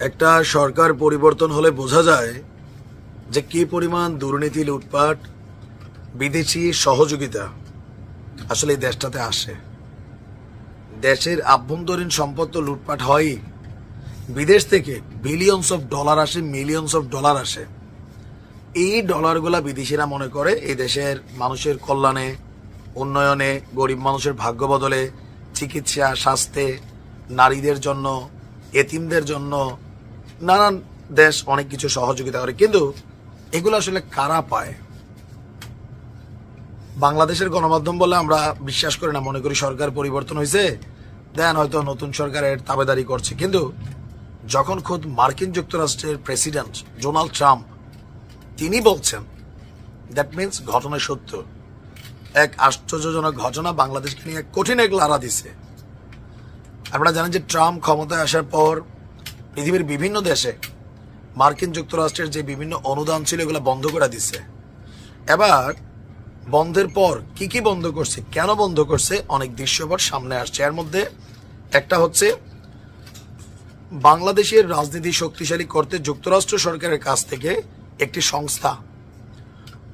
একটা সরকার পরিবর্তন হলে বোঝা যায় যে কি পরিমাণ দুর্নীতি, লুটপাট, বিদেশি সহযোগিতা আসলে এই দেশটাতে আসে। দেশের আভ্যন্তরীণ সম্পদ তো লুটপাট হয়ই, বিদেশ থেকে বিলিয়নস অফ ডলার আসে, মিলিয়নস অফ ডলার আসে। এই ডলারগুলা বিদেশিরা মনে করে এই দেশের মানুষের কল্যাণে, উন্নয়নে, গরিব মানুষের ভাগ্য বদলে, চিকিৎসা, স্বাস্থ্যে, নারীদের জন্য, এতিমদের জন্য নানান দেশ অনেক কিছু সহযোগিতা করে। কিন্তু এগুলো আসলে কারা পায়? বাংলাদেশের গণমাধ্যম বলে আমরা বিশ্বাস করি না, মনে করি সরকার পরিবর্তন হয়েছে, দেন হয়তো নতুন সরকারের তাবেদারি করছে। কিন্তু যখন খোদ মার্কিন যুক্তরাষ্ট্রের প্রেসিডেন্ট ডোনাল্ড ট্রাম্প তিনি বলছেন, দ্যাট মিনস ঘটনা সত্য। এক আশ্চর্যজনক ঘটনা বাংলাদেশকে নিয়ে কঠিন এক লাড়া দিছে। আপনারা জানেন যে ট্রাম্প ক্ষমতায় আসার পর পৃথিবীর বিভিন্ন দেশে মার্কিন যুক্তরাষ্ট্রের যে বিভিন্ন অনুদান ছিল এগুলো বন্ধ করে দিচ্ছে। এবার বন্ধের পর কি কি বন্ধ করছে, কেন বন্ধ করছে, অনেক দৃশ্যপট সামনে আসছে। এর মধ্যে একটা হচ্ছে বাংলাদেশের রাজনীতি শক্তিশালী করতে যুক্তরাষ্ট্র সরকারের কাছ থেকে একটি সংস্থা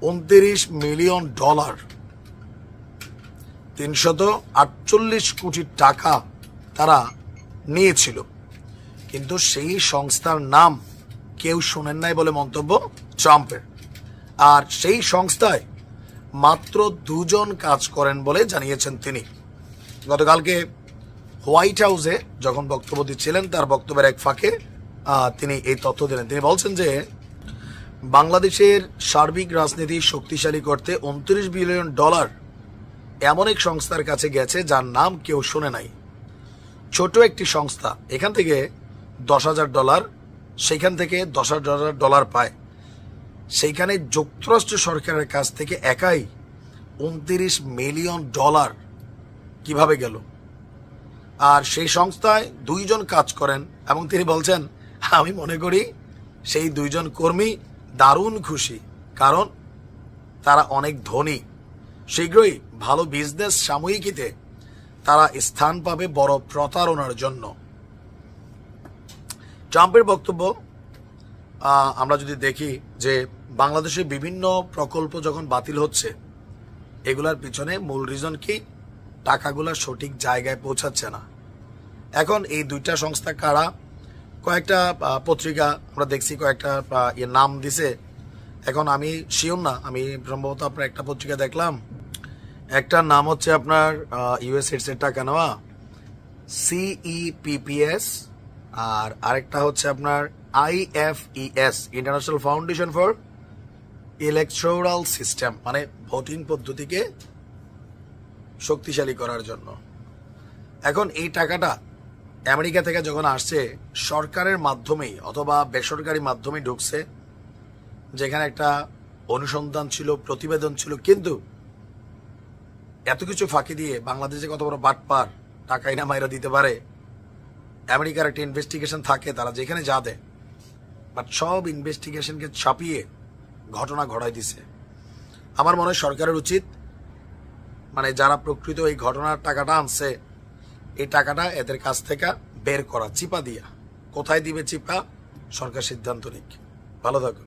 29 মিলিয়ন ডলার, 348 কোটি টাকা তারা নিয়েছিল। কিন্তু সেই সংস্থার নাম কেউ শোনেন নাই বলে মন্তব্য ট্রাম্পের। আর সেই সংস্থায় মাত্র 2 জন কাজ করেন বলে জানিয়েছেন তিনি। গতকালকে হোয়াইট হাউসে যখন বক্তব্য দিচ্ছিলেন, তার বক্তব্যের এক ফাঁকে তিনি এই তথ্য দিলেন। তিনি বলছেন যে বাংলাদেশের সার্বিক রাজনীতি শক্তিশালী করতে 29 বিলিয়ন ডলার এমন এক সংস্থার কাছে গেছে যার নাম কেউ শুনে নাই। ছোট একটি সংস্থা এখান থেকে $10,000, সেইখান থেকে $10,000 পায়। সেইখানে যুক্তরাষ্ট্র সরকারের কাছ থেকে একাই 29 মিলিয়ন ডলার কিভাবে গেল? আর সেই সংস্থায় 2 জন কাজ করেন এবং তিনি বলছেন, আমি মনে করি সেই 2 জন কর্মী দারুণ খুশি, কারণ তারা অনেক ধনী, শীঘ্রই ভালো বিজনেস সাময়িকীতে তারা স্থান পাবে বড় প্রতারণার জন্য। ট্রাম্পের বক্তব্য আমরা যদি দেখি যে বাংলাদেশে বিভিন্ন প্রকল্প যখন বাতিল হচ্ছে, এগুলার পিছনে মূল রিজন কি? টাকাগুলো সঠিক জায়গায় পৌঁছাচ্ছে না। এখন এই 2টা সংস্থা কারা? কয়েকটা পত্রিকা আমরা দেখছি, কয়েকটা নাম দিছে। এখন আমি শিওর না, আমি সম্ভবত আপনার একটা পত্রিকা দেখলাম, একটা নাম হচ্ছে আপনার ইউএসএর টাকা নেওয়া CEPPS, আর আরেকটা হচ্ছে আপনার IFES, international foundation for electoral system, মানে ভোটিং পদ্ধতিকে শক্তিশালী করার জন্য। এখন এই টাকাটা আমেরিকা থেকে যখন আসছে, সরকারের মাধ্যমেই অথবা বেসরকারি মাধ্যমে ঢুকছে, যেখানে একটা অনুসন্ধান ছিল, প্রতিবেদন ছিল। কিন্তু এত কিছু ফাঁকি দিয়ে বাংলাদেশে কত বড় বাটপার, টাকাই না মাইরা দিতে পারে। আমেরিকার একটা ইনভেস্টিগেশন থাকে, তারা যেখানে যা দেয়, বাট সব ইনভেস্টিগেশনকে ছাপিয়ে ঘটনা ঘটাই দিছে। আমার মনে হয় সরকারের উচিত, মানে যারা প্রকৃত এই ঘটনার টাকাটা আনছে, এই টাকাটা এদের কাছ থেকে বের করা, চিপা দিয়া। কোথায় দিবে চিপা, সরকার সিদ্ধান্ত নিক। ভালো থাকুন।